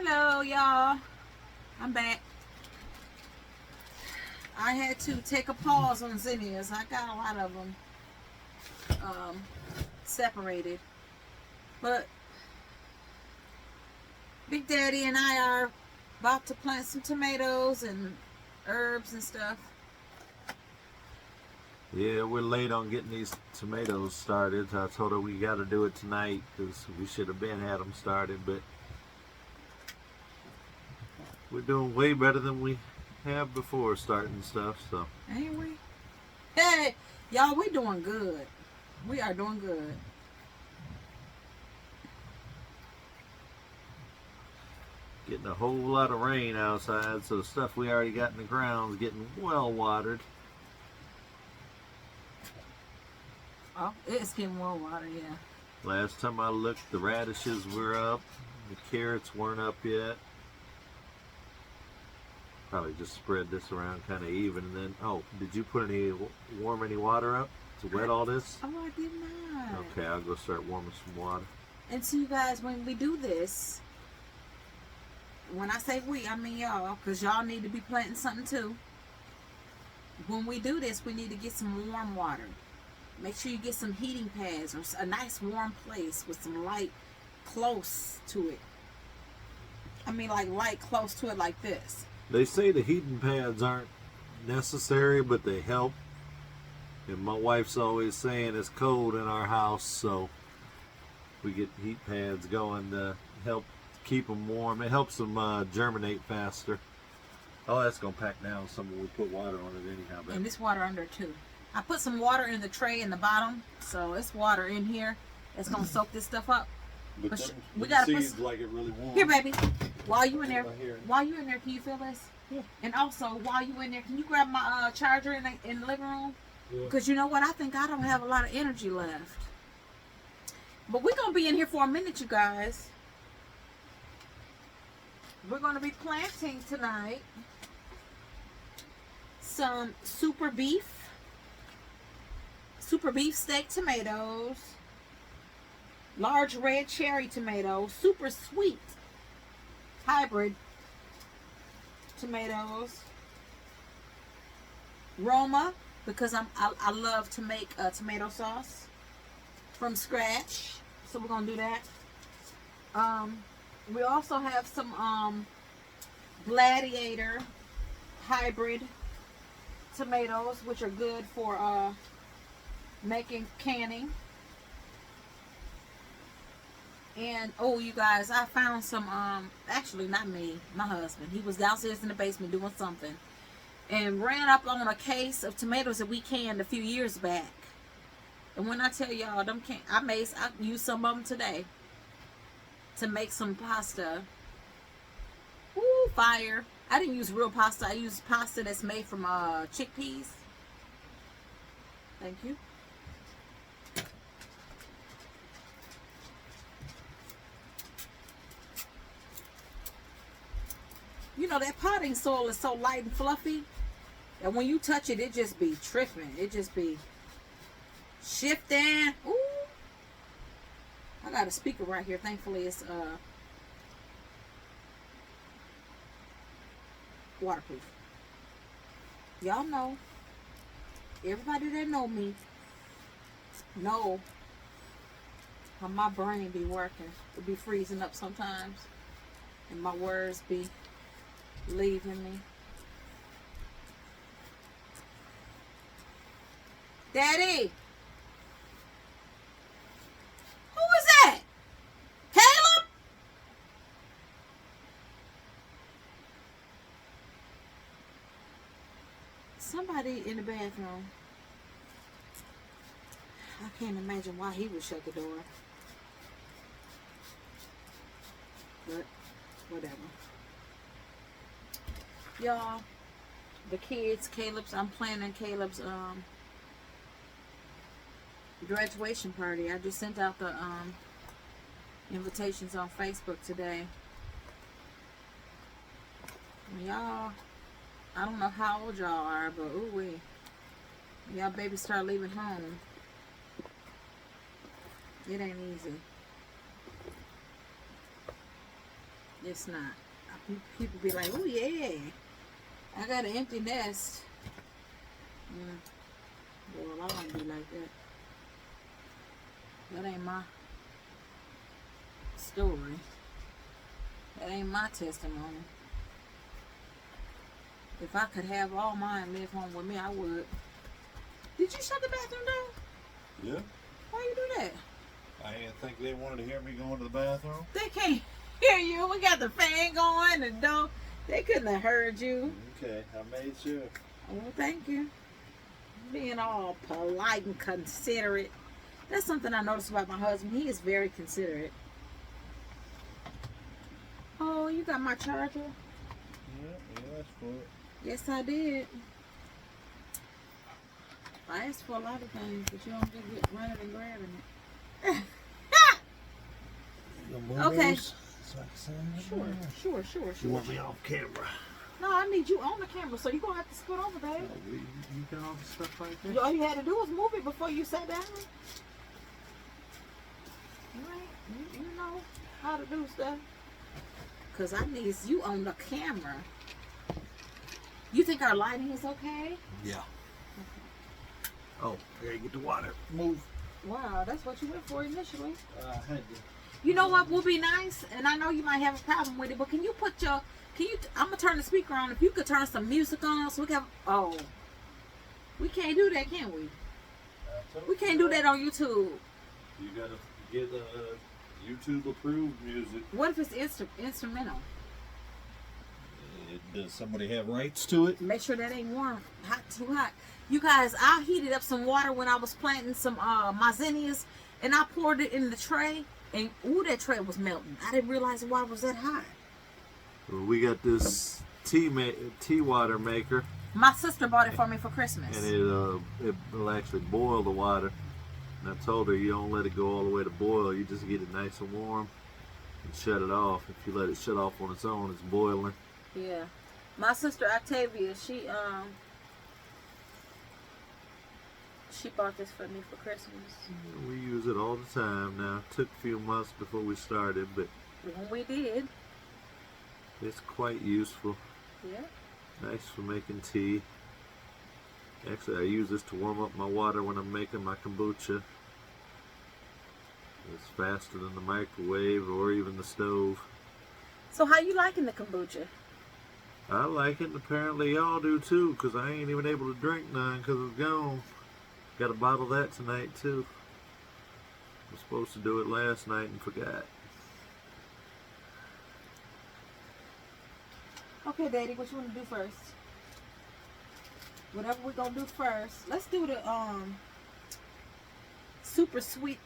Hello, y'all. I'm back. I had to take a pause on zinnias. I got a lot of them separated. But Big Daddy and I are about to plant some tomatoes and herbs and stuff. Yeah, we're late on getting these tomatoes started. I told her we got to do it tonight because we should have been had them started, but we're doing way better than we have before starting stuff. So Ain't we? Hey, y'all, we doing good. We are doing good. getting a whole lot of rain outside, so the stuff we already got in the ground is getting well watered. Oh, it's getting well water, yeah. Last time I looked, the radishes were up. The carrots weren't up yet. Probably just spread this around kind of even. And then, oh, did you put warm any water up to wet all this? Oh, I did not. Okay, I'll go start warming some water. And so you guys, when we do this, when I say we, I mean y'all, because y'all need to be planting something too. When we do this, we need to get some warm water. Make sure you get some heating pads or a nice warm place with some light close to it. I mean, like light close to it like this. They say the heating pads aren't necessary, but they help. And my wife's always saying it's cold in our house, so we get heat pads going to help keep them warm. It helps them germinate faster. Oh, that's going to pack down some when we put water on it anyhow. And this water under too. I put some water in the tray in the bottom, so it's water in here. It's going to soak this stuff up. But we got to put like it really warm. Here, baby. While you in there, can you feel this? Yeah. And also, while you in there, can you grab my charger in the living room? Because you know what? I think I don't have a lot of energy left. But we're going to be in here for a minute, you guys. We're going to be planting tonight some super beef steak tomatoes, large red cherry tomatoes, super sweet hybrid tomatoes, Roma, because I love to make a tomato sauce from scratch, so we're gonna do that. We also have some Gladiator hybrid tomatoes, which are good for making canning. And oh, you guys, I found some actually not me, my husband. He was downstairs in the basement doing something and ran up on a case of tomatoes that we canned a few years back. And when I tell y'all, I used some of them today to make some pasta. Ooh, fire. I didn't use real pasta. I used pasta that's made from chickpeas. Thank you. You know, that potting soil is so light and fluffy that when you touch it, it just be tripping. It just be shifting. Ooh. I got a speaker right here. Thankfully, it's waterproof. Y'all know. Everybody that know me know how my brain be working. It be freezing up sometimes. And my words be leaving me. Daddy! Who is that? Caleb? Somebody in the bathroom. I can't imagine why he would shut the door. But whatever. Y'all, the kids, I'm planning Caleb's graduation party. I just sent out the invitations on Facebook today. Y'all, I don't know how old y'all are, but ooh, y'all babies start leaving home. It ain't easy. It's not. People be like, oh yeah, I got an empty nest. Well, I don't be like that. That ain't my story. That ain't my testimony. If I could have all mine live home with me, I would. Did you shut the bathroom door? Yeah. Why you do that? I didn't think they wanted to hear me going to the bathroom. They can't hear you. We got the fan going, the door. They couldn't have heard you. Okay, I made sure. Oh, thank you. Being all polite and considerate. That's something I noticed about my husband. He is very considerate. Oh, you got my charger? Yeah, that's for it. Yes, I did. I asked for a lot of things, but you don't just get running and grabbing it. Okay. Sure. You want me off camera? No, I need you on the camera, so you're going to have to scoot over, babe. You got all the stuff right there? All you had to do was move it before you sat down. Right? You know how to do stuff. Because I need you on the camera. You think our lighting is okay? Yeah. Oh, I gotta get the water. Move. Wow, that's what you went for initially. I had to. You know what would be nice? And I know you might have a problem with it, but can you put your... I'm going to turn the speaker on. If you could turn some music on so we can... Oh. We can't do that, can we? We can't do that on YouTube. You gotta get YouTube approved music. What if it's instrumental? Does somebody have rights to it? Make sure that ain't warm. Too hot. You guys, I heated up some water when I was planting some my zinnias, and I poured it in the tray, and ooh, that tray was melting. I didn't realize the water was that hot. Well, we got this tea water maker. My sister bought it for me for Christmas. And it'll actually boil the water. And I told her you don't let it go all the way to boil. You just get it nice and warm and shut it off. If you let it shut off on its own, it's boiling. Yeah. My sister Octavia, she bought this for me for Christmas. Yeah, we use it all the time now. It took a few months before we started, but when we did, it's quite useful. Yeah. Nice for making tea. Actually, I use this to warm up my water when I'm making my kombucha. It's faster than the microwave or even the stove. So how you liking the kombucha? I like it, and apparently y'all do too, because I ain't even able to drink none because it's gone. Got to bottle that tonight too. I was supposed to do it last night and forgot. Okay, Daddy, what you want to do first? Whatever we're gonna do first. Let's do the super sweet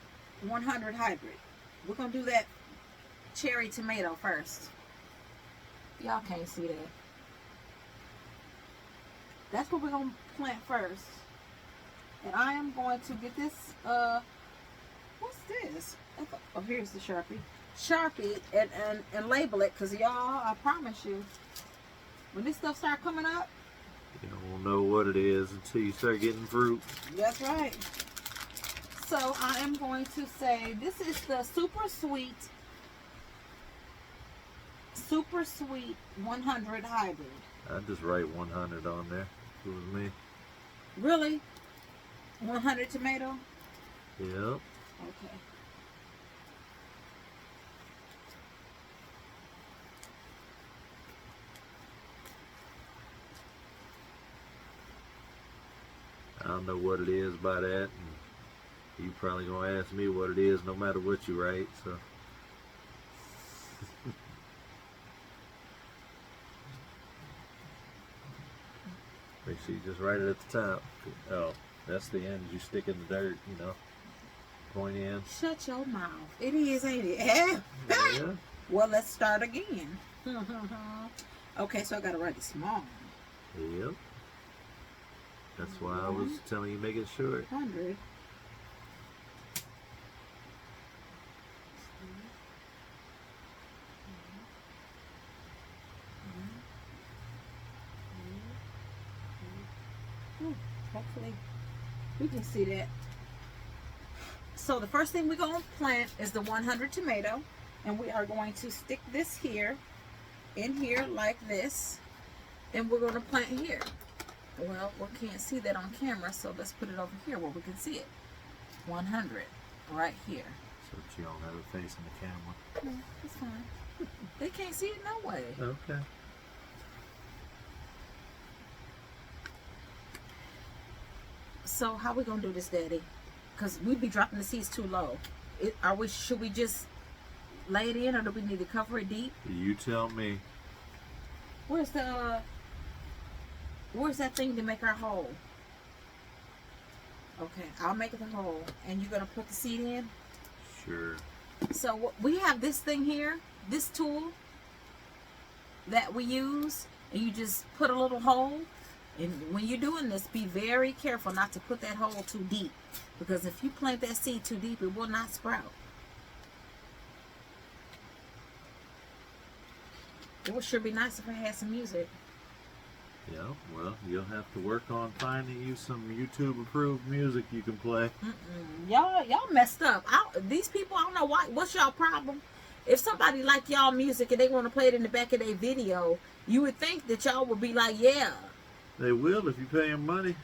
100 hybrid. We're gonna do that cherry tomato first. Y'all can't see that. That's what we're gonna plant first. And I am going to get this what's this? Oh, here's the Sharpie and label it, because y'all, I promise you, when this stuff start coming up, You don't know what it is until you start getting fruit. that's right. So I am going to say this is the super sweet 100 hybrid. I'd just write 100 on there if it was me. Really? 100 tomato? Yep. Okay. I don't know what it is by that, and you probably gonna ask me what it is no matter what you write, so. Make sure you just write it at the top. Oh, that's the end. You stick in the dirt, you know. Point in. Shut your mouth. It is, ain't it? Yeah. Yeah. Well, let's start again. Okay, so I gotta write it small. Yep. That's why I was telling you make it short. 100. Hopefully we can see that. So the first thing we're going to plant is the 100 tomato, and we are going to stick this here in here like this. Then we're going to plant here. Well, we can't see that on camera, so let's put it over here where we can see it. 100 right here. So that you don't have it facing the camera. No, it's fine. They can't see it no way. Okay. So how we gonna do this, Daddy? Cause we be dropping the seeds too low. Should we just lay it in, or do we need to cover it deep? You tell me. Where's that thing to make our hole? Okay, I'll make it the hole, and you're gonna put the seed in. Sure. So we have this thing here, this tool that we use, and you just put a little hole. And when you're doing this, be very careful not to put that hole too deep, because if you plant that seed too deep, it will not sprout. It would sure be nice if I had some music. Yeah, well, you'll have to work on finding you some YouTube approved music you can play. Y'all messed up. These people, I don't know why. What's y'all problem? If somebody like y'all music and they want to play it in the back of their video, you would think that y'all would be like, yeah. They will if you pay them money.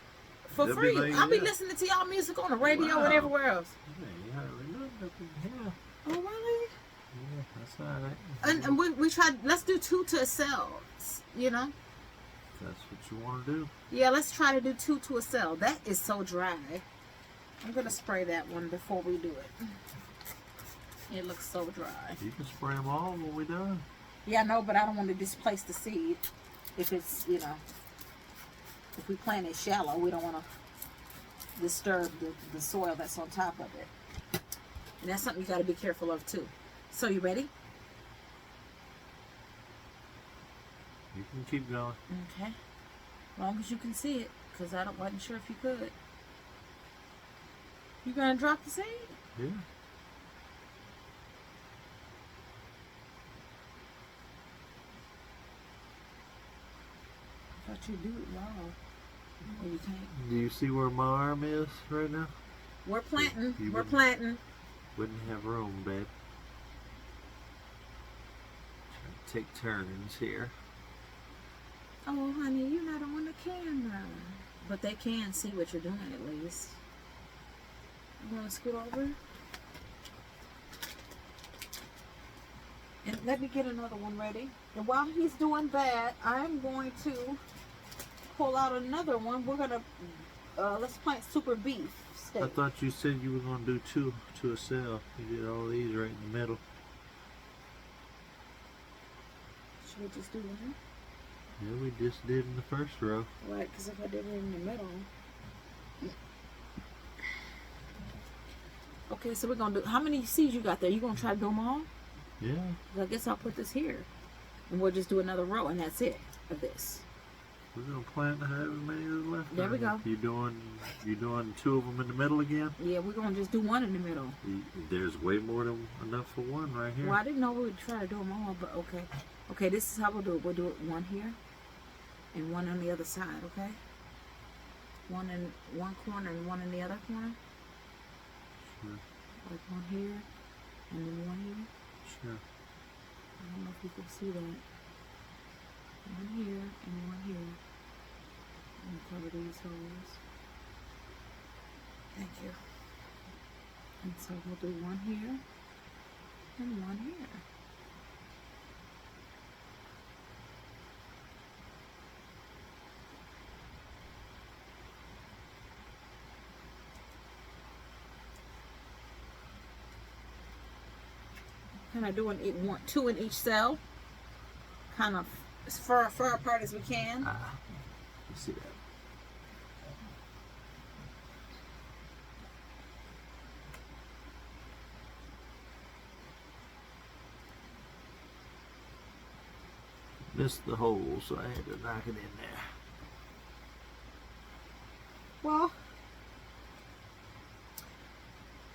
For They'll free. be like, I'll be yeah. listening to y'all music on the radio Wow. and everywhere else. Yeah, yeah. Oh, really? Yeah, that's all right. And we tried, let's do 2 to a cell, you know? That's what you want to do. Yeah, let's try to do 2 to a cell. That is so dry. I'm going to spray that one before we do it. It looks so dry. You can spray them all when we're done. Yeah, I know, but I don't want to displace the seed. If it's, you know, if we plant it shallow, we don't want to disturb the soil that's on top of it. And that's something you got to be careful of too. So you ready? You can keep going. Okay. As long as you can see it, because I wasn't sure if you could. You gonna drop the seed? Yeah. I thought you'd do it raw. Well, you can't. Do you see where my arm is right now? We're planting. You We're wouldn't- planting. Wouldn't have room, babe. Trying to take turns here. Oh, honey, you're not on the camera. But they can see what you're doing at least. You want to scoot over? And let me get another one ready. And while he's doing that, I'm going to pull out another one. We're going to, let's plant super beef steak. I thought you said you were going to do 2 to a cell. You did all these right in the middle. Should we just do one? Yeah, we just did in the first row. Right, because if I did it in the middle. Okay, so we're going to do, how many seeds you got there? You going to try to do them all? Yeah. I guess I'll put this here. And we'll just do another row, and that's it of this. We're going to plant however many is left. There we go. You doing 2 of them in the middle again? Yeah, we're going to just do one in the middle. There's way more than enough for one right here. Well, I didn't know we would try to do them all, but okay. Okay, this is how we'll do it. We'll do it one here and one on the other side, okay? One in one corner and one in the other corner. Sure. Like one here and then one here. Sure. I don't know if you can see that. One here and one here. And cover these holes. Thank you. And so we'll do one here and one here. Kind of doing it, 2 in each cell, kind of as far apart as we can. You see that? Missed the hole, so I had to knock it in there. Well,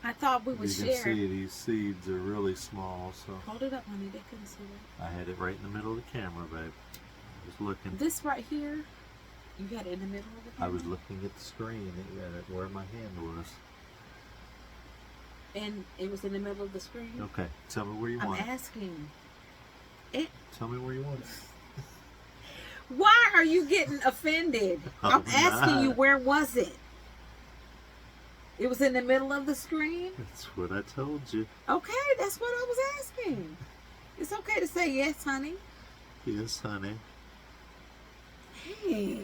I thought we would You share. can see these seeds are really small, so Hold it up, honey. They couldn't see that. I had it right in the middle of the camera, babe. Just looking. This right here, you got it in the middle of the I was camera? looking at the screen at where my hand was. And it was in the middle of the screen. Okay, tell me where you I'm want it. asking. It, Tell me where you want it. why are you getting offended? I'm asking you, where was it? It was in the middle of the screen? That's what I told you. Okay, that's what I was asking. It's okay to say yes, honey. Yes, honey. Hey.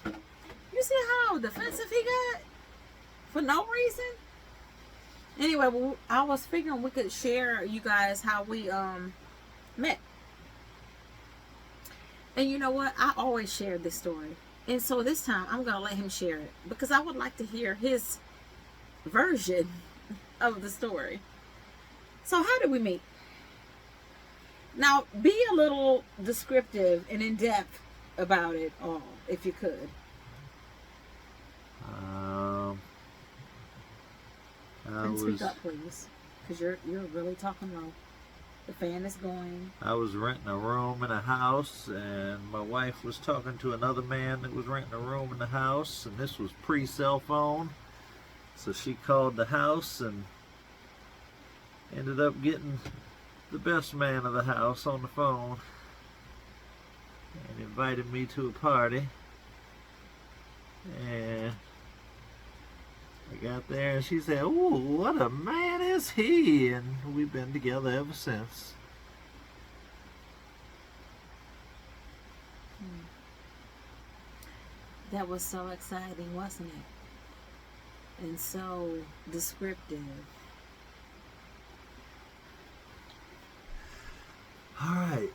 You see how defensive he got? For no reason? Anyway, well, I was figuring we could share, you guys, how we met. And you know what? I always share this story. And so this time, I'm going to let him share it. Because I would like to hear his version of the story. So how did we meet? Now, be a little descriptive and in-depth about it all, if you could. And speak up, please. Because you're really talking low. The fan is going. I was renting a room in a house, and my wife was talking to another man that was renting a room in the house, and this was pre-cell phone. So she called the house and ended up getting the best man of the house on the phone and invited me to a party. And I got there and she said, "Ooh, what a man is he?" And we've been together ever since. That was so exciting, wasn't it? And so descriptive. All right.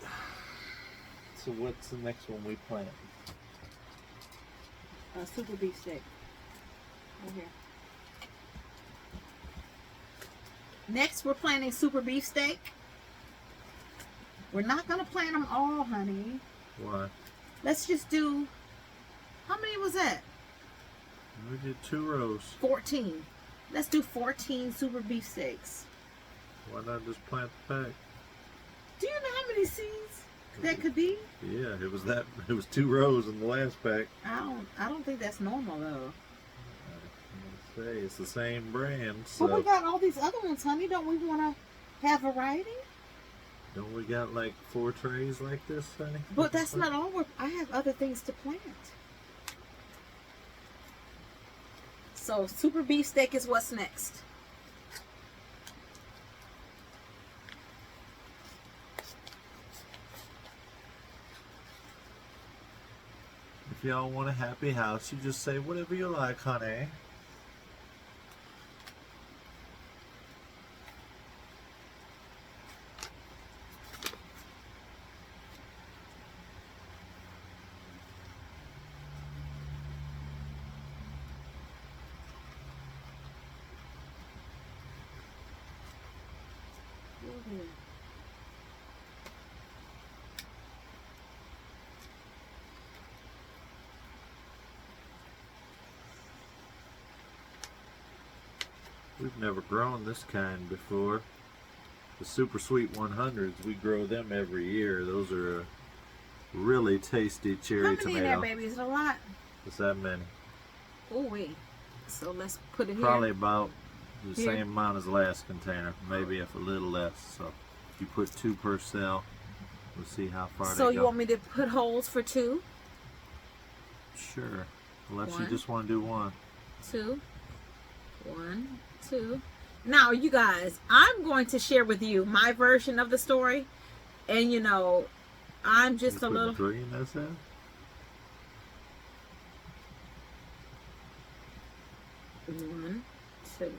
So what's the next one we plan? Super beef steak. Over here. Next, we're planning super beef steak. We're not going to plan them all, honey. Why? Let's just do... How many was that? We did 2 rows. 14. Let's do 14 super beef steaks. Why not just plant the pack? Do you know how many seeds that could be? Yeah, it was 2 rows in the last pack. I don't think that's normal though. I'm gonna say it's the same brand. So But we got all these other ones, honey. Don't we want to have variety? don't we got like 4 trays like this, honey? But that's not all. I have other things to plant. So super beef steak is what's next. If y'all want a happy house, you just say whatever you like, honey. We've never grown this kind before. The super sweet 100s, we grow them every year. Those are a really tasty cherry How many tomato. in there, baby? Is it a lot? It's that many. Oh, wait. So let's put it Probably here. about the Here. same amount as the last container, maybe if a little less. So if you put 2 per cell, we'll see how far So they you go. want me to put holes for 2? Sure. Unless you One. just want to do 1. 2. 1, 2. Now, you guys, I'm going to share with you my version of the story. And, you know, I'm just You a putting little... 3 in this end? One, 2.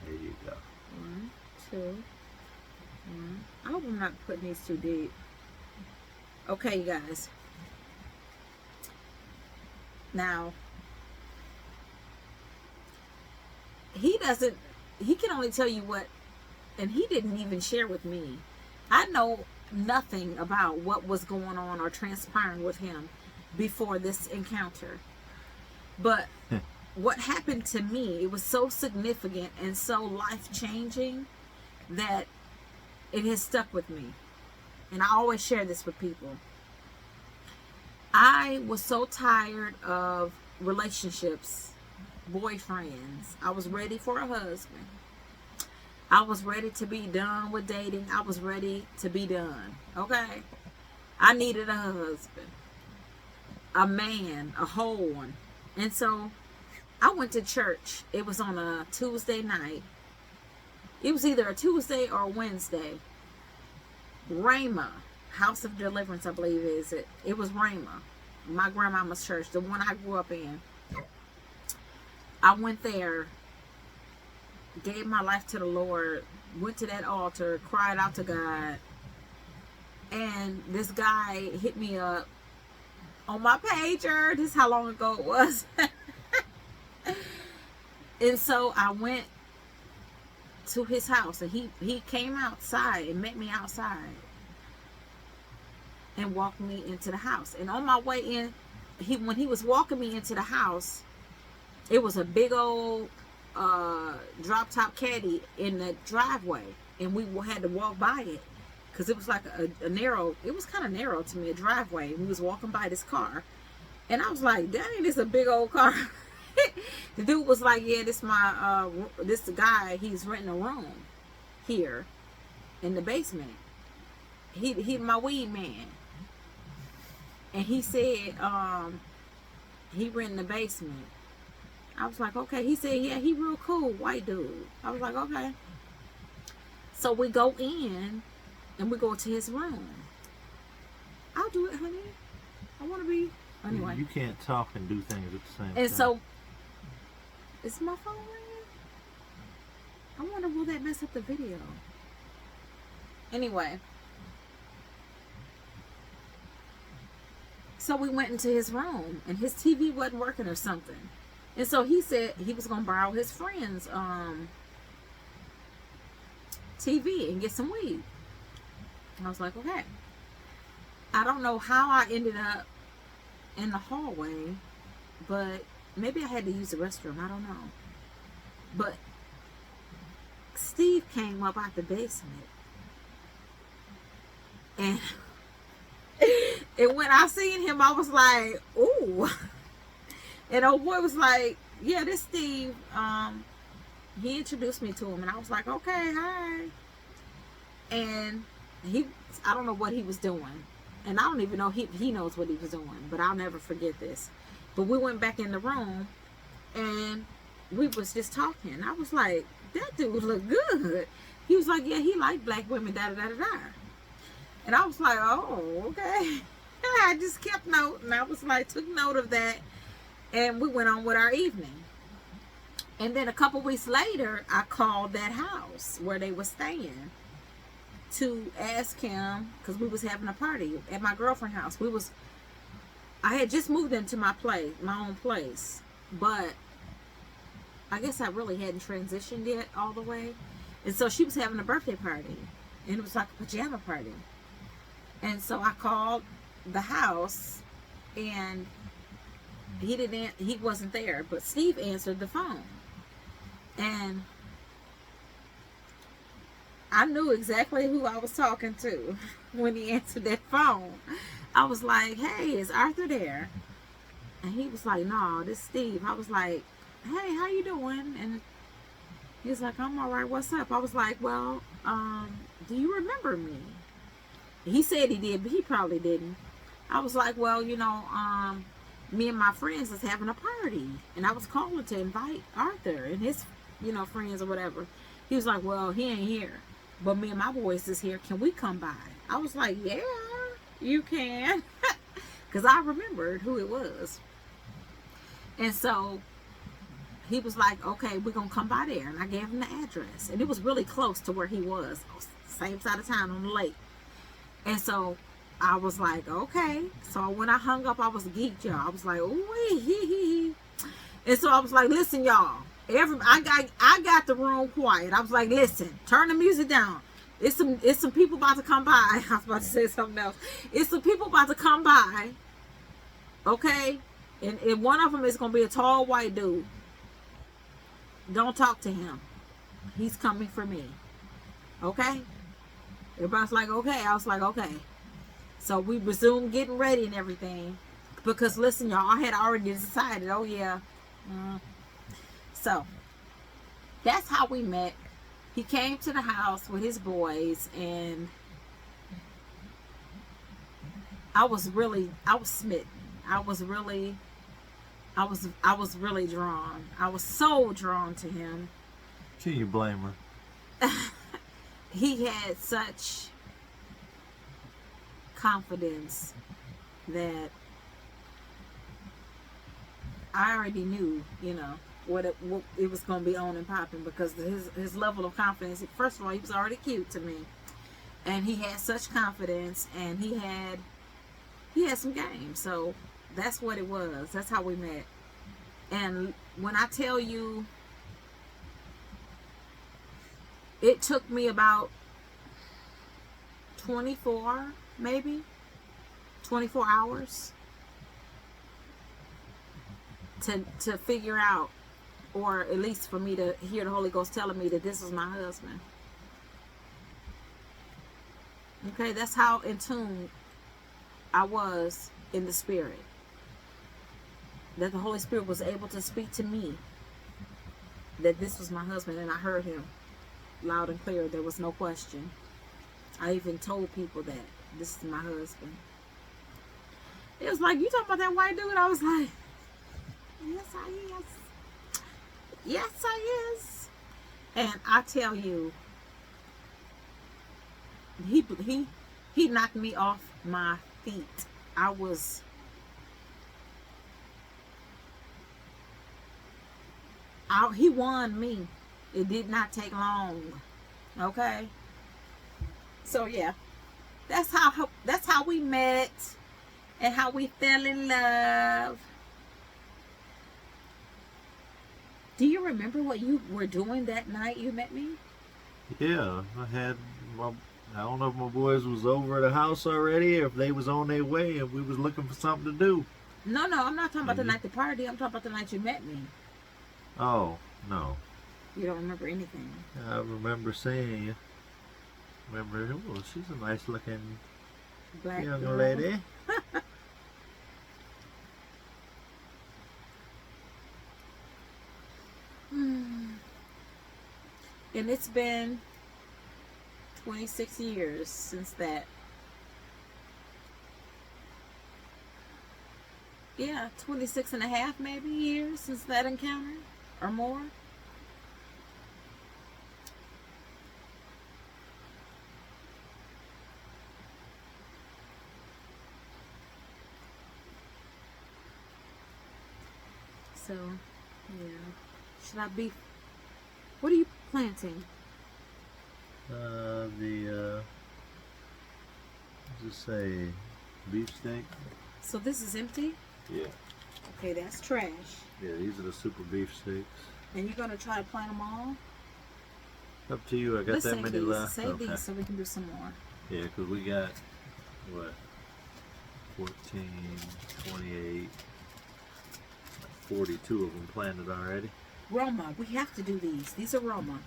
There you go. 1, 2, 1. I hope I'm not putting these too deep. Okay, you guys. Now, he can only tell you what, and he didn't even share with me. I know nothing about what was going on or transpiring with him before this encounter. But what happened to me, it was so significant and so life-changing that it has stuck with me. And I always share this with people. I was so tired of relationships, boyfriends. I was ready for a husband. I was ready to be done with dating. I was ready to be done. Okay? I needed a husband, a man, a whole one. And so I went to church. It was on a Tuesday night. It was either a Tuesday or a Wednesday. Rhema, House of Deliverance, I believe is it. It was Rhema, my grandmama's church, the one I grew up in. I went there, gave my life to the Lord, went to that altar, cried out to God, and this guy hit me up on my pager. This is how long ago it was. And so I went to his house, and he came outside and met me outside and walked me into the house. And on my way in, when he was walking me into the house, it was a big old drop top caddy in the driveway, and we had to walk by it because it was like a narrow, it was kind of narrow to me, a driveway, and we was walking by this car, and I was like, dang, this is a big old car. The dude was like, yeah, this the guy, he's renting a room here in the basement. He my weed man. And he said, he renting the basement. I was like, okay. He said, yeah, he real cool, white dude. I was like, okay. So we go in and we go to his room. I'll do it, honey. I want to be, anyway. You can't talk and do things at the same time. And so, is my phone ringing? I wonder, will that mess up the video? Anyway. So we went into his room, and his TV wasn't working or something. And so he said he was going to borrow his friend's TV and get some weed. And I was like, okay. I don't know how I ended up in the hallway, but maybe I had to use the restroom. I don't know. But Steve came up out the basement. And when I seen him, I was like, ooh. And old boy was like, yeah, this Steve. He introduced me to him, and I was like, okay, hi. And I don't know what he was doing. And I don't even know he knows what he was doing, but I'll never forget this. But we went back in the room, and we was just talking. I was like, that dude look good. He was like, yeah, he liked black women, da-da-da-da-da. And I was like, oh, okay. I just kept note, and I was like, took note of that, and we went on with our evening. And then a couple weeks later, I called that house where they were staying to ask him, because we was having a party at my girlfriend's house. I had just moved into my own place, but I guess I really hadn't transitioned yet all the way. And so she was having a birthday party, and it was like a pajama party. And so I called the house, and he wasn't there, but Steve answered the phone. And I knew exactly who I was talking to when he answered that phone. I was like, hey, is Arthur there? And he was like, no, this is Steve. I was like, hey, how you doing? And he was like, I'm all right, what's up? I was like, well, do you remember me? He said he did, but he probably didn't. I was like, well, me and my friends was having a party, and I was calling to invite Arthur and his, friends or whatever. He was like, well, he ain't here, but me and my boys is here. Can we come by? I was like, yeah, you can. Because I remembered who it was. And so he was like, okay, we're going to come by there. And I gave him the address. And it was really close to where he was. Same side of town on the lake. And so I was like, okay. So when I hung up, I was geeked, y'all. I was like, ooh, and so I was like, listen, y'all. I got the room quiet. I was like, listen, turn the music down. It's some people about to come by. I was about to say something else. It's some people about to come by. Okay? And one of them is going to be a tall white dude. Don't talk to him. He's coming for me. Okay? Everybody's like, okay. I was like, okay. So we resumed getting ready and everything. Because listen, y'all, I had already decided, oh yeah. So, that's how we met. He came to the house with his boys, and I was smitten. I was really drawn. I was so drawn to him. Can you blame her? He had such confidence that I already knew, what it was going to be on and popping, because his level of confidence. First of all, he was already cute to me, and he had such confidence, and he had some game. So that's what it was. That's how we met. And when I tell you, it took me about 24 hours to figure out, or at least for me to hear the Holy Ghost telling me that this was my husband. Okay, that's how in tune I was in the Spirit. That the Holy Spirit was able to speak to me that this was my husband, and I heard him loud and clear. There was no question. I even told people that this is my husband. It was like, you talking about that white dude? I was like, yes, I is. Yes, I is. And I tell you, he knocked me off my feet. He won me. It did not take long. Okay. So yeah, that's how we met and how we fell in love. Do you remember what you were doing that night you met me? Yeah, I don't know if my boys was over at the house already, or if they was on their way and we was looking for something to do. No, I'm not talking about the night the party. I'm talking about the night you met me. Oh, no. You don't remember anything. I remember seeing you. Remember, oh, she's a nice looking Black young girl. lady. And it's been 26 years since that. Yeah, 26 and a half maybe years since that encounter, or more. So, yeah. Should I be... What are you planting? Just say beefsteak. So this is empty? Yeah. Okay, that's trash. Yeah, these are the super beefsteaks. And you're going to try to plant them all? Up to you. I got Let's that save many these. left. Save Okay. these so we can do some more. Yeah, because we got, what, 14, 28, 42 of them planted already. Roma, we have to do these. These are Roma.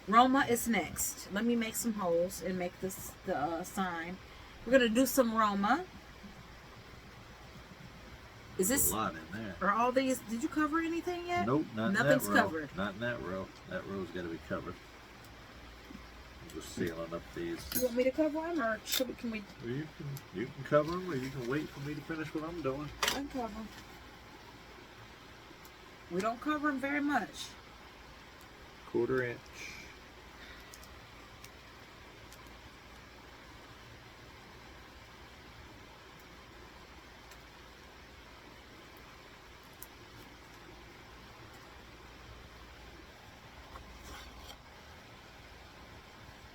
Roma is next. Let me make some holes and make this the sign. We're going to do some Roma. Is this... a lot in there. Are all these... Did you cover anything yet? Nope, not Nothing's in that row. covered. Not in that row. That row's got to be covered. I'm just sealing up these. You want me to cover them, or can we... Well, you can cover them, or you can wait for me to finish what I'm doing. I can cover them. We don't cover them very much. 1/4 inch.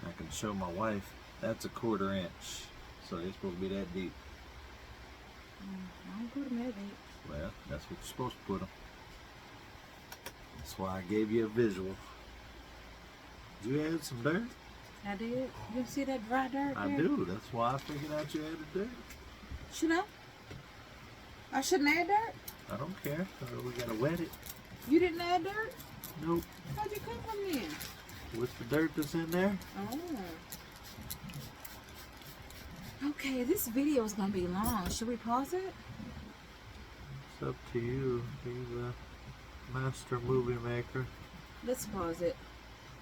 I can show my wife that's a 1/4 inch, so it's supposed to be that deep. I don't put them that deep. Well, that's what you're supposed to put them. That's why I gave you a visual. Did you add some dirt? I did. You see that dry dirt I there? do. That's why I figured out you added dirt. Should I? I shouldn't add dirt? I don't care. We gotta wet it. You didn't add dirt? Nope. How'd you cover them then? With the dirt that's in there. Oh. Okay, this video is going to be long. Should we pause it? It's up to you. Be the master movie maker. Let's pause it.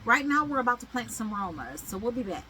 Right now, we're about to plant some Romas, so we'll be back.